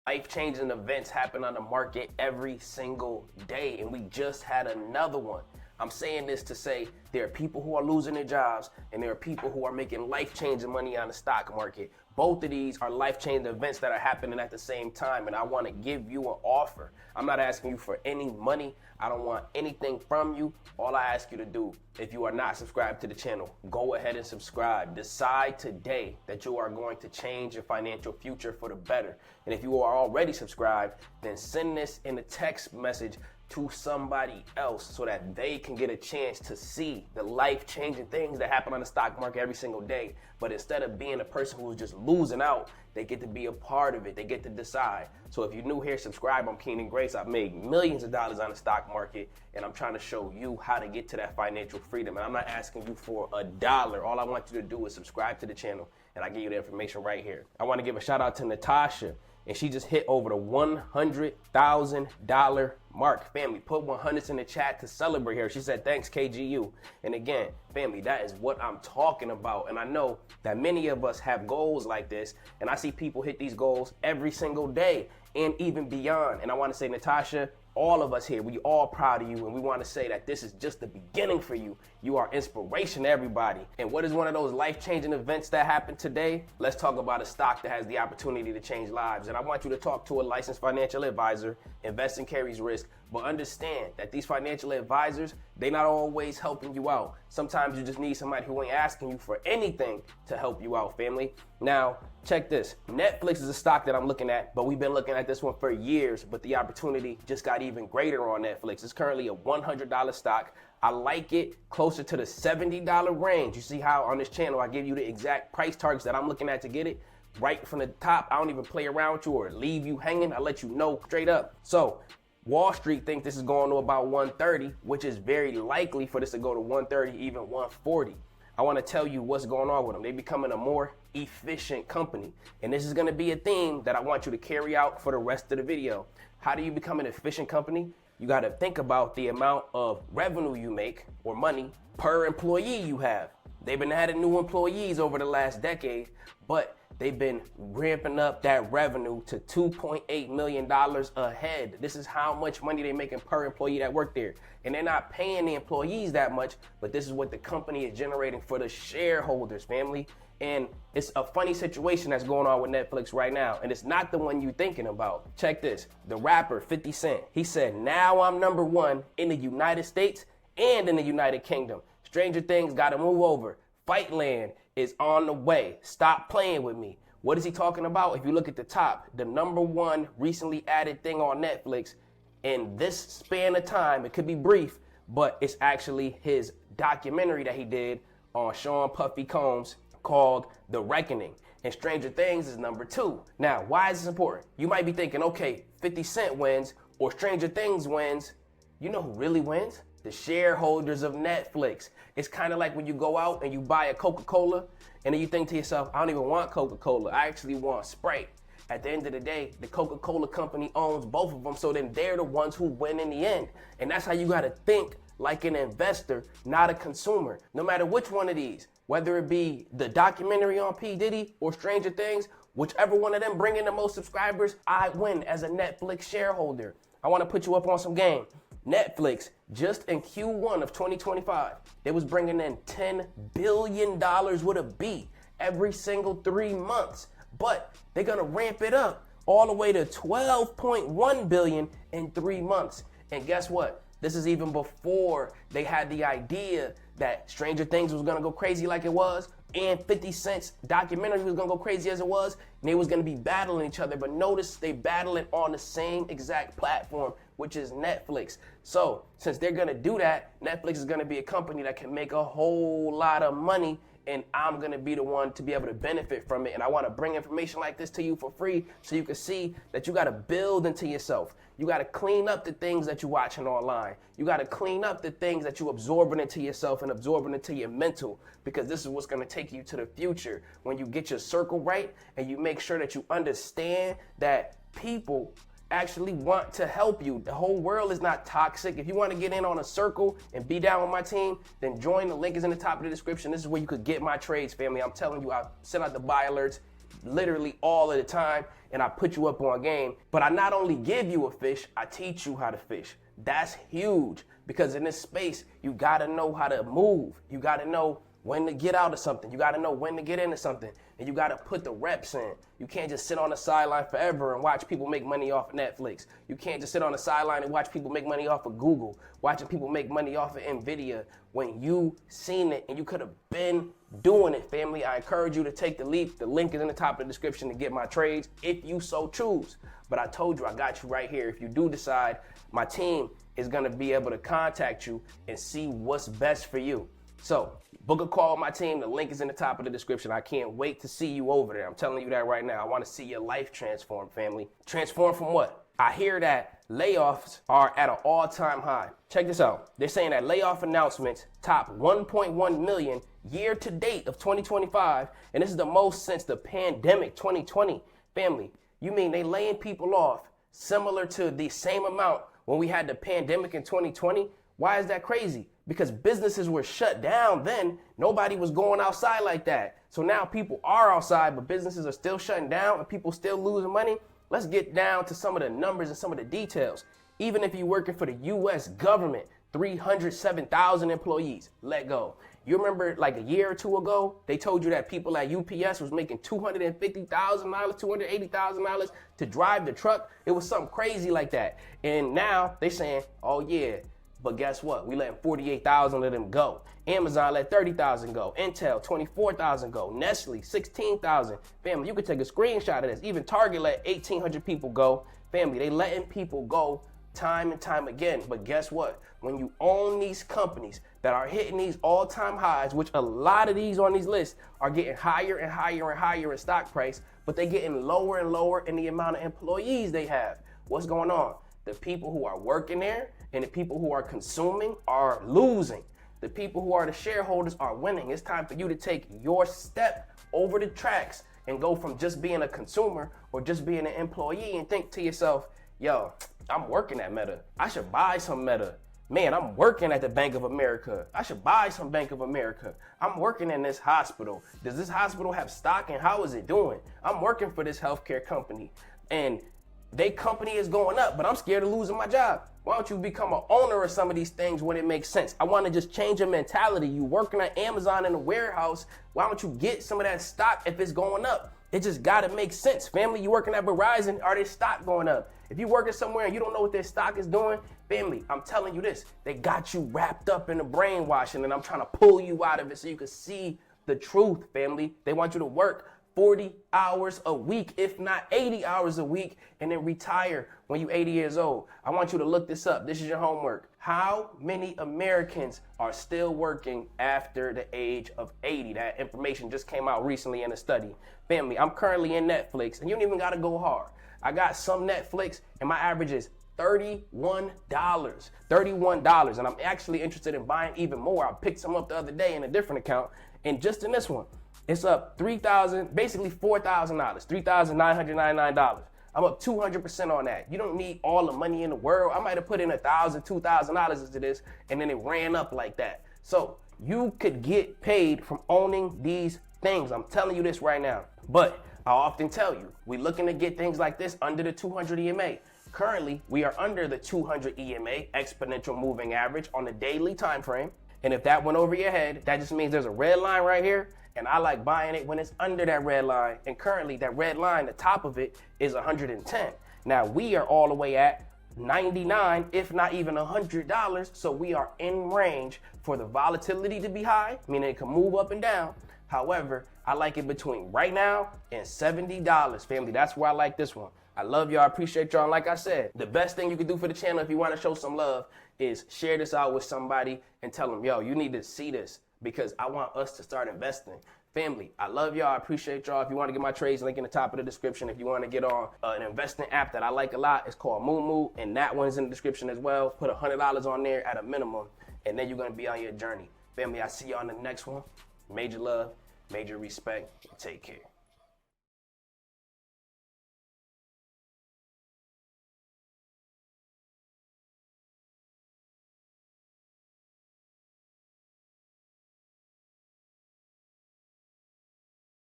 Life-changing events happen on the market every single day, and we just had another one. I'm saying this to say there are people who are losing their jobs and there are people who are making life-changing money on the stock market. Both of these are life-changing events that are happening at the same time, and I want to give you an offer. I'm not asking you for any money. I don't want anything from you. All I ask you to do, if you are not subscribed to the channel, go ahead and subscribe. Decide today that you are going to change your financial future for the better. And if you are already subscribed, then send this in a text message to somebody else so that they can get a chance to see the life-changing things that happen on the stock market every single day. But instead of being a person who's just losing out, they get to be a part of it. They get to decide. So if you're new here, subscribe. I'm Keenan Grace. I've made millions of dollars on the stock market, and I'm trying to show you how to get to that financial freedom. And I'm not asking you for $1. All I want you to do is subscribe to the channel, and I give you the information right here. I want to give a shout out to Natasha, and she just hit over the $100,000 mark. Family, put 100s in the chat to celebrate her. She said, thanks, KGU. And again, family, that is what I'm talking about. And I know that many of us have goals like this, and I see people hit these goals every single day and even beyond. And I want to say, Natasha, all of us here, we all proud of you, and we want to say that this is just the beginning for you. You are inspiration to everybody. And what is one of those life-changing events that happened today? Let's talk about a stock that has the opportunity to change lives. And I want you to talk to a licensed financial advisor. Investing carries risk, but understand that these financial advisors, they're not always helping you out. Sometimes you just need somebody who ain't asking you for anything to help you out, family. Now, check this. Netflix is a stock that I'm looking at, but we've been looking at this one for years, but the opportunity just got even greater on Netflix. It's currently a $100 stock. I like it closer to the $70 range. You see how on this channel I give you the exact price targets that I'm looking at to get it? Right from the top. I don't even play around with you or leave you hanging. I let you know straight up. So Wall Street think this is going to about 130, which is very likely for this to go to 130, even 140. I want to tell you what's going on with them. They're becoming a more efficient company. And this is going to be a theme that I want you to carry out for the rest of the video. How do you become an efficient company? You got to think about the amount of revenue you make or money per employee you have. They've been adding new employees over the last decade, but they've been ramping up that revenue to $2.8 million a head. This is how much money they're making per employee that work there. And they're not paying the employees that much, but this is what the company is generating for the shareholders, family. And it's a funny situation that's going on with Netflix right now. And it's not the one you're thinking about. Check this. The rapper 50 Cent, he said, now I'm number one in the United States and in the United Kingdom. Stranger Things got to move over. Fightland is on the way. Stop playing with me. What is he talking about? If you look at the top, the number one recently added thing on Netflix in this span of time, it could be brief, but it's actually his documentary that he did on Sean Puffy Combs called The Reckoning. And Stranger Things is number two. Now, why is this important? You might be thinking, okay, 50 Cent wins or Stranger Things wins. You know who really wins? The shareholders of Netflix. It's kind of like when you go out and you buy a Coca-Cola and then you think to yourself, I don't even want Coca-Cola. I actually want Sprite. At the end of the day, the Coca-Cola company owns both of them, so then they're the ones who win in the end. And that's how you got to think like an investor, not a consumer. No matter which one of these, whether it be the documentary on P. Diddy or Stranger Things, whichever one of them bring in the most subscribers, I win as a Netflix shareholder. I want to put you up on some game. Netflix, just in Q1 of 2025, they was bringing in $10 billion with a B every single 3 months. But they're going to ramp it up all the way to $12.1 billion in 3 months. And guess what? This is even before they had the idea that Stranger Things was going to go crazy like it was, and 50 Cent's documentary was going to go crazy as it was, and they was going to be battling each other. But notice they battling on the same exact platform, which is Netflix. So since they're going to do that, Netflix is going to be a company that can make a whole lot of money, and I'm going to be the one to be able to benefit from it. And I want to bring information like this to you for free so you can see that you got to build into yourself. You got to clean up the things that you're watching online. You got to clean up the things that you're absorbing into yourself and absorbing into your mental, because this is what's going to take you to the future when you get your circle right and you make sure that you understand that people actually want to help you. The whole world is not toxic. If you want to get in on a circle and be down with my team, then join. The link is in the top of the description. This is where you could get my trades, family. I'm telling you, I send out the buy alerts. literally all of the time, and I put you up on game. But I not only give you a fish, I teach you how to fish. That's huge, because in this space, you gotta know how to move. You gotta know when to get out of something. You gotta know when to get into something. And you gotta put the reps in. You can't just sit on the sideline forever and watch people make money off of Netflix. You can't just sit on the sideline and watch people make money off of Google, watching people make money off of Nvidia when you seen it and you could have been doing it, family. I encourage you to take the leap. The link is in the top of the description to get my trades if you so choose. But I told you, I got you right here. If you do decide, my team is gonna be able to contact you and see what's best for you. So book a call with my team. The link is in the top of the description. I can't wait to see you over there. I'm telling you that right now. I want to see your life transform, family. Transform from what? I hear that layoffs are at an all-time high. Check this out. They're saying that layoff announcements top 1.1 million year to date of 2025. And this is the most since the pandemic 2020. Family, you mean they laying people off similar to the same amount when we had the pandemic in 2020? Why is that crazy? Because businesses were shut down then. Nobody was going outside like that. So now people are outside, but businesses are still shutting down and people still losing money. Let's get down to some of the numbers and some of the details. Even if you're working for the U.S. government, 307,000 employees let go. You remember like a year or two ago, they told you that people at UPS was making $250,000, $280,000 to drive the truck. It was something crazy like that. And now they saying, oh yeah, but guess what? We letting 48,000 of them go. Amazon let 30,000 go. Intel, 24,000 go. Nestle, 16,000. Family, you can take a screenshot of this. Even Target let 1,800 people go. Family, they letting people go time and time again. But guess what? When you own these companies that are hitting these all-time highs, which a lot of these on these lists are getting higher and higher and higher in stock price, but they're getting lower and lower in the amount of employees they have. What's going on? The people who are working there and the people who are consuming are losing. The people who are the shareholders are winning. It's time for you to take your step over the tracks and go from just being a consumer or just being an employee and think to yourself, yo, I'm working at Meta. I should buy some Meta. Man, I'm working at the Bank of America. I should buy some Bank of America. I'm working in this hospital. Does this hospital have stock and how is it doing? I'm working for this healthcare company and their company is going up, but I'm scared of losing my job. Why don't you become an owner of some of these things when it makes sense? I want to just change your mentality. You working at Amazon in a warehouse. Why don't you get some of that stock if it's going up? It just got to make sense. Family, you working at Verizon, are their stock going up? If you working somewhere and you don't know what their stock is doing, family, I'm telling you this, they got you wrapped up in the brainwashing and I'm trying to pull you out of it so you can see the truth, family. They want you to work 40 hours a week, if not 80 hours a week, and then retire when you're 80 years old. I want you to look this up. This is your homework. How many Americans are still working after the age of 80? That information just came out recently in a study. Family, I'm currently in Netflix, and you don't even got to go hard. I got some Netflix, and my average is $31. $31. And I'm actually interested in buying even more. I picked some up the other day in a different account, and just in this one, it's up $3,000, basically $4,000, $3,999. I'm up 200% on that. You don't need all the money in the world. I might have put in $1,000, $2,000 into this, and then it ran up like that. So you could get paid from owning these things. I'm telling you this right now. But I often tell you, we're looking to get things like this under the 200 EMA. Currently, we are under the 200 EMA, exponential moving average, on the daily time frame. And if that went over your head, that just means there's a red line right here. And I like buying it when it's under that red line. And currently that red line, the top of it is 110. Now we are all the way at 99, if not even $100. So we are in range for the volatility to be high, meaning it can move up and down. However, I like it between right now and $70, family. That's why I like this one. I love y'all. I appreciate y'all. And like I said, the best thing you can do for the channel if you want to show some love is share this out with somebody and tell them, yo, you need to see this, because I want us to start investing. Family, I love y'all. I appreciate y'all. If you want to get my trades, link in the top of the description. If you want to get on an investing app that I like a lot, it's called Moomoo, and that one is in the description as well. Put $100 on there at a minimum, and then you're going to be on your journey. Family, I see y'all on the next one. Major love, major respect, take care.